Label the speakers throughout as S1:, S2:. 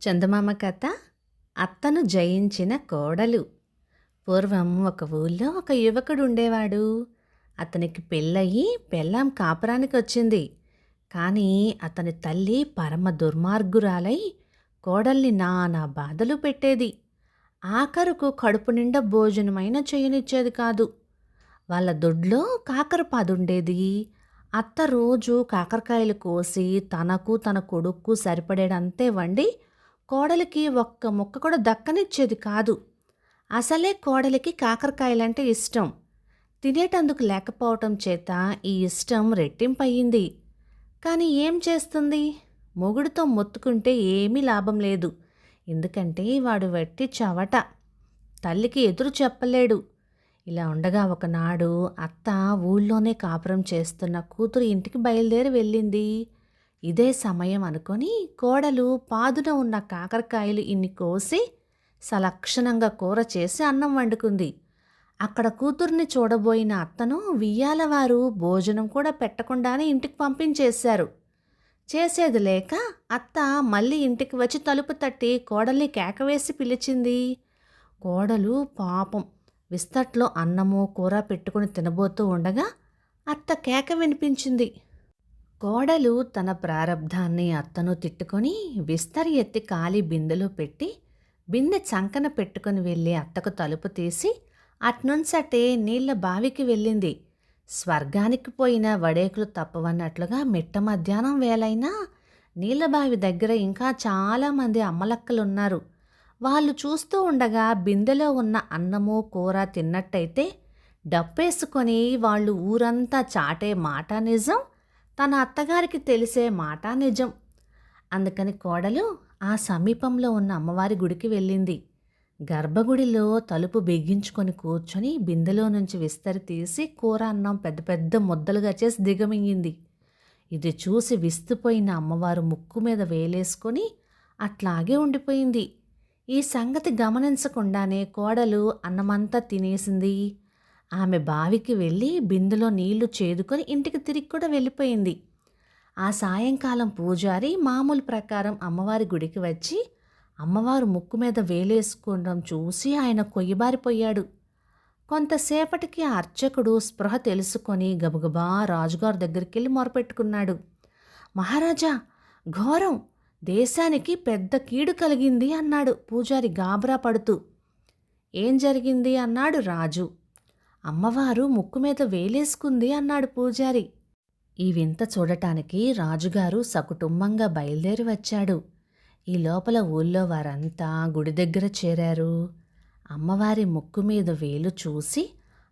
S1: చందమామ కథ అత్తను జయించిన కోడలు. పూర్వం ఒక ఊళ్ళో ఒక యువకుడు ఉండేవాడు. అతనికి పెళ్ళయి పెళ్ళాం కాపురానికి వచ్చింది. కానీ అతని తల్లి పరమ దుర్మార్గురాలై కోడల్ని నానా బాధలు పెట్టేది. ఆఖరుకు కడుపు నిండా భోజనమైన చేయనిచ్చేది కాదు. వాళ్ళ దొడ్లో కాకర పాదుండేది. అత్త రోజు కాకరకాయలు కోసి తనకు తన కొడుక్కు సరిపడేడంతే వండి కోడలికి ఒక్క ముక్క కూడా దక్కనిచ్చేది కాదు. అసలే కోడలికి కాకరకాయలంటే ఇష్టం. తినేటందుకు లేకపోవటం చేత ఈ ఇష్టం రెట్టింపయ్యింది. కానీ ఏం చేస్తుంది? మొగుడితో మొత్తుకుంటే ఏమీ లాభం లేదు. ఎందుకంటే వాడు వట్టి చవట. తల్లికి ఎదురు చెప్పలేడు. ఇలా ఉండగా ఒకనాడు అత్త ఊళ్ళోనే కాపురం చేస్తున్న కూతురు ఇంటికి బయలుదేరి వెళ్ళింది. ఇదే సమయం అనుకొని కోడలు పాదున ఉన్న కాకరకాయలు ఇన్ని కోసి సలక్షణంగా కూర చేసి అన్నం వండుకుంది. అక్కడ కూతుర్ని చూడబోయిన అత్తను వియ్యాలవారు భోజనం కూడా పెట్టకుండానే ఇంటికి పంపించేశారు. చేసేది లేక అత్త మళ్ళీ ఇంటికి వచ్చి తలుపు తట్టి కోడల్ని కేకవేసి పిలిచింది. కోడలు పాపం విస్తట్లో అన్నము కూర పెట్టుకుని తినబోతూ ఉండగా అత్త కేక వినిపించింది. కోడలు తన ప్రారబ్ధాన్ని అత్తను తిట్టుకొని విస్తరి ఎత్తి ఖాళీ బిందెలో పెట్టి బిందె చంకన పెట్టుకుని వెళ్ళి అత్తకు తలుపు తీసి అట్నుంచటే నీళ్ల బావికి వెళ్ళింది. స్వర్గానికి పోయిన వడేకులు తప్పవన్నట్లుగా మిట్ట మధ్యాహ్నం వేలైనా నీళ్ల బావి దగ్గర ఇంకా చాలామంది అమ్మలక్కలున్నారు. వాళ్ళు చూస్తూ ఉండగా బిందెలో ఉన్న అన్నము కూర తిన్నట్టయితే డప్పేసుకొని వాళ్ళు ఊరంతా చాటే మాట నిజం, తన అత్తగారికి తెలిసే మాట నిజం. అందుకని కోడలు ఆ సమీపంలో ఉన్న అమ్మవారి గుడికి వెళ్ళింది. గర్భగుడిలో తలుపు బిగించుకొని కూర్చొని బిందెలో నుంచి విస్తరి తీసి కూర అన్నం పెద్ద పెద్ద ముద్దలుగా చేసి దిగమింగింది. ఇది చూసి విస్తుపోయిన అమ్మవారు ముక్కు మీద వేలేసుకొని అట్లాగే ఉండిపోయింది. ఈ సంగతి గమనించకుండానే కోడలు అన్నమంతా తినేసింది. ఆమె బావికి వెళ్ళి బిందెలో నీళ్లు చేదుకొని ఇంటికి తిరిగి కూడా వెళ్ళిపోయింది. ఆ సాయంకాలం పూజారి మామూలు ప్రకారం అమ్మవారి గుడికి వచ్చి అమ్మవారు ముక్కు మీద వేలేసుకోవడం చూసి ఆయన కొయ్యబారిపోయాడు. కొంతసేపటికి ఆ అర్చకుడు స్పృహ తెలుసుకొని గబగబా రాజుగారి దగ్గరికి వెళ్ళి మొరపెట్టుకున్నాడు. మహారాజా, ఘోరం, దేశానికి పెద్ద కీడు కలిగింది అన్నాడు పూజారి గాబరా పడుతూ. ఏం జరిగింది అన్నాడు రాజు. అమ్మవారు ముక్కు మీద వేలేసుకుంది అన్నాడు పూజారి. ఈ వింత చూడటానికి రాజుగారు సకుటుంబంగా బయలుదేరి వచ్చాడు. ఈ లోపల ఊళ్ళో వారంతా గుడి దగ్గర చేరారు. అమ్మవారి ముక్కు మీద వేలు చూసి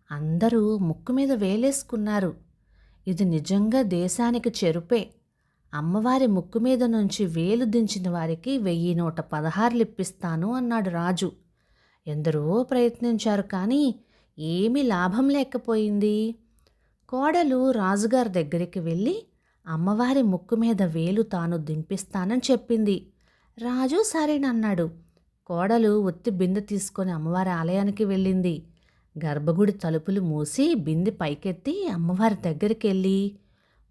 S1: అందరూ ముక్కు మీద వేలేసుకున్నారు. ఇది నిజంగా దేశానికి చెరుపే. అమ్మవారి ముక్కు మీద నుంచి వేలు దించిన వారికి 1116 ఇప్పిస్తాను అన్నాడు రాజు. ఎందరో ప్రయత్నించారు కానీ ఏమీ లాభం లేకపోయింది. కోడలు రాజుగారి దగ్గరికి వెళ్ళి అమ్మవారి ముక్కు మీద వేలు తాను దింపిస్తానని చెప్పింది. రాజు సరేనన్నాడు. కోడలు ఒత్తి బిందె తీసుకొని అమ్మవారి ఆలయానికి వెళ్ళింది. గర్భగుడి తలుపులు మూసి బిందె పైకెత్తి అమ్మవారి దగ్గరికి వెళ్ళి,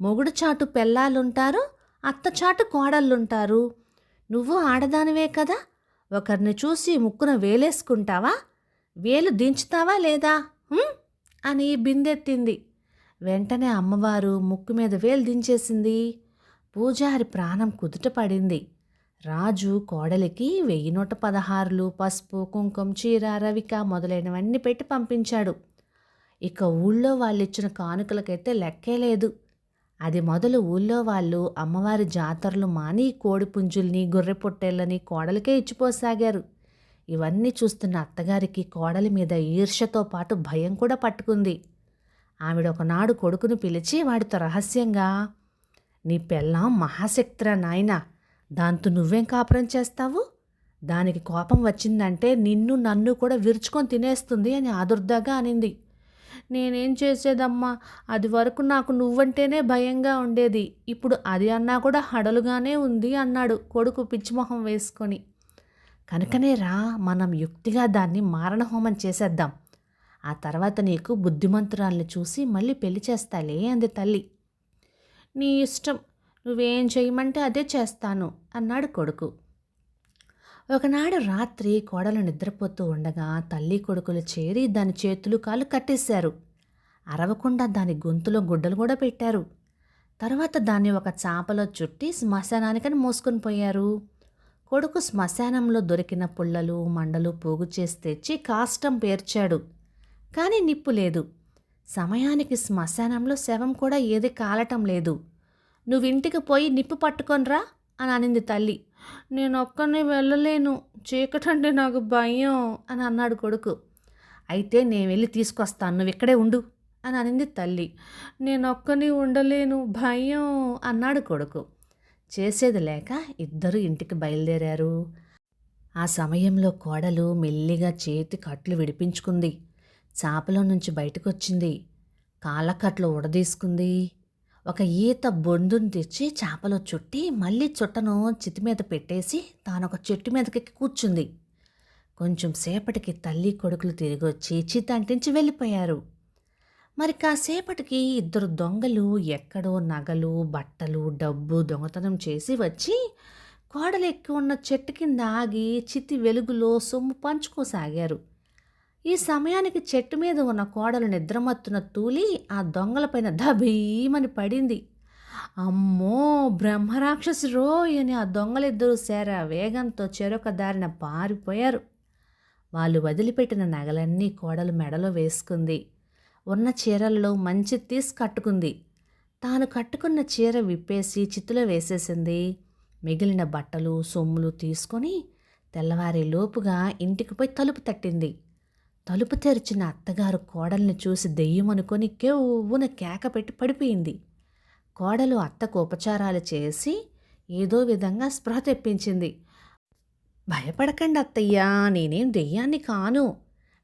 S1: మొగుడు చాటు పెళ్ళాలుంటారు, అత్తచాటు కోడళ్ళుంటారు. నువ్వు ఆడదానివే కదా, ఒకరిని చూసి ముక్కున వేలేసుకుంటావా, వేలు దించుతావా లేదా అని బిందెత్తింది. వెంటనే అమ్మవారు ముక్కు మీద వేలు దించేసింది. పూజారి ప్రాణం కుదుట పడింది. రాజు కోడలికి 1116 పసుపు కుంకుమ చీర రవిక మొదలైనవన్నీ పెట్టి పంపించాడు. ఇక ఊళ్ళో వాళ్ళిచ్చిన కానుకలకైతే లెక్కే లేదు. అది మొదలు ఊళ్ళో వాళ్ళు అమ్మవారి జాతరలు మాని కోడిపుంజుల్ని గొర్రె పొట్టేళ్ళని కోడలికే ఇచ్చిపోసాగారు. ఇవన్నీ చూస్తున్న అత్తగారికి కోడలి మీద ఈర్ష్యతో పాటు భయం కూడా పట్టుకుంది. ఆవిడ ఒకనాడు కొడుకును పిలిచి వాడితో రహస్యంగా, నీ పెళ్ళాం మహాశక్తిరా నాయనా, దాంతో నువ్వేం కాపురం చేస్తావు? దానికి కోపం వచ్చిందంటే నిన్ను నన్ను కూడా విరుచుకొని తినేస్తుంది అని ఆదుర్దాగా అనింది. నేనేం చేసేదమ్మా, అది వరకు నాకు నువ్వంటేనే భయంగా ఉండేది, ఇప్పుడు అది అన్నా కూడా హడలుగానే ఉంది అన్నాడు కొడుకు పిచ్చిమొహం వేసుకొని. కనుకనే రా, మనం యుక్తిగా దాన్ని మారణహోమం చేసేద్దాం. ఆ తర్వాత నీకు బుద్ధిమంతురాల్ని చూసి మళ్ళీ పెళ్లి చేస్తాలే అంది తల్లి. నీ ఇష్టం, నువ్వేం చేయమంటే అదే చేస్తాను అన్నాడు కొడుకు. ఒకనాడు రాత్రి కోడలు నిద్రపోతూ ఉండగా తల్లి కొడుకులు చేరి దాని చేతులు కాళ్ళు కట్టేశారు. అరవకుండా దాని గొంతులో గుడ్డలు కూడా పెట్టారు. తర్వాత దాన్ని ఒక చాపలో చుట్టి శ్మశానానికని మోసుకొని పోయారు. కొడుకు శ్మశానంలో దొరికిన పుల్లలు మండలు పోగు చేసి తెచ్చి కాష్టం పేర్చాడు. కానీ నిప్పు లేదు. సమయానికి శ్మశానంలో శవం కూడా ఏది కాలటం లేదు. నువ్వింటికి పోయి నిప్పు పట్టుకొనిరా అని అనింది తల్లి. నేనొక్కనే వెళ్ళలేను, చీకటంటే నాకు భయం అని అన్నాడు కొడుకు. అయితే నేను వెళ్ళి తీసుకొస్తాను, నువ్వు ఇక్కడే ఉండు అని అనింది తల్లి. నేనొక్కని ఉండలేను, భయం అన్నాడు కొడుకు. చేసేది లేక ఇద్దరు ఇంటికి బయలుదేరారు. ఆ సమయంలో కోడలు మెల్లిగా చేతి కట్లు విడిపించుకుంది. చాపలో నుంచి బయటకొచ్చింది. కాళ్ళకట్లు ఉడదీసుకుంది. ఒక ఈత బొందుని తెచ్చి చాపలో చుట్టి మళ్ళీ చుట్టను చితి మీద పెట్టేసి తానొక చెట్టు మీదకెక్కి కూర్చుంది. కొంచెం సేపటికి తల్లి కొడుకులు తిరిగొచ్చి చిత అంటించి వెళ్ళిపోయారు. మరి కాసేపటికి ఇద్దరు దొంగలు ఎక్కడో నగలు బట్టలు డబ్బు దొంగతనం చేసి వచ్చి కోడలు ఎక్కి ఉన్న చెట్టు కింద ఆగి చితి వెలుగులో సొమ్ము పంచుకోసాగారు. ఈ సమయానికి చెట్టు మీద ఉన్న కోడలు నిద్రమత్తున తూలి ఆ దొంగలపైన దభీమని పడింది. అమ్మో, బ్రహ్మరాక్షసి రోయ్ అని ఆ దొంగలిద్దరూ సేర వేగంతో చెరొక దారిన పారిపోయారు. వాళ్ళు వదిలిపెట్టిన నగలన్నీ కోడలు మెడలో వేసుకుంది. ఉన్న చీరల్లో మంచి తీసి కట్టుకుంది. తాను కట్టుకున్న చీర విప్పేసి చిత్తులో వేసేసింది. మిగిలిన బట్టలు సొమ్ములు తీసుకొని తెల్లవారి లోపుగా ఇంటికి పోయి తలుపు తట్టింది. తలుపు తెరిచిన అత్తగారు కోడల్ని చూసి దెయ్యమనుకొని కెవ్వున కేక పెట్టి పడిపోయింది. కోడలు అత్తకు ఉపచారాలు చేసి ఏదో విధంగా స్పృహ తెప్పించింది. భయపడకండి అత్తయ్యా, నేనేం దెయ్యాన్ని కాను.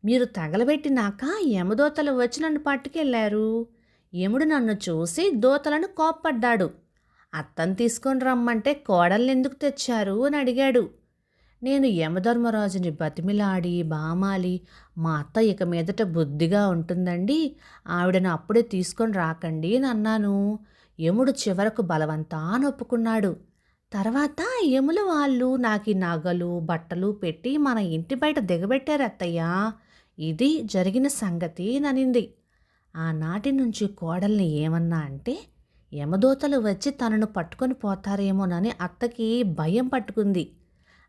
S1: మీరు తగలబెట్టినాక యమదూతలు వచ్చి నన్ను పట్టుకెళ్లారు. యముడు నన్ను చూసి దూతలను కోప్పడ్డాడు. అత్తను తీసుకొని రమ్మంటే కోడల్ని ఎందుకు తెచ్చారు అని అడిగాడు. నేను యమధర్మరాజుని బతిమిలాడి బామాలి, మా అత్త ఇక మీదట బుద్ధిగా ఉంటుందండి, ఆవిడను అప్పుడే తీసుకొని రాకండి అని అన్నాను. యముడు చివరకు బలవంతాన ఒప్పుకున్నాడు. తర్వాత యముల వాళ్ళు నాకు ఈ నగలు బట్టలు పెట్టి మన ఇంటి బయట దిగబెట్టారు అత్తయ్యా. ఇది జరిగిన సంగతి ననింది. ఆనాటి నుంచి కోడల్ని ఏమన్నా అంటే యమదూతలు వచ్చి తనను పట్టుకొని పోతారేమోనని అత్తకి భయం పట్టుకుంది.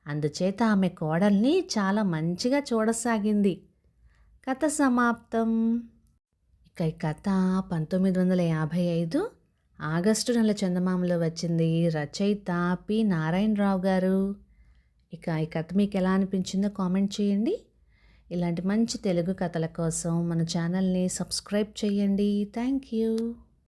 S1: అందుచేత ఆమె కోడల్ని చాలా మంచిగా చూడసాగింది. కథ సమాప్తం. ఇక ఈ కథ 1955 ఆగస్టు నెల చందమామలో వచ్చింది. రచయిత పి నారాయణరావు గారు. ఇక ఈ కథ మీకు ఎలా అనిపించిందో కామెంట్ చేయండి. ఇలాంటి మంచి తెలుగు కథల కోసం మన ఛానల్ని సబ్స్క్రైబ్ చేయండి. Thank you.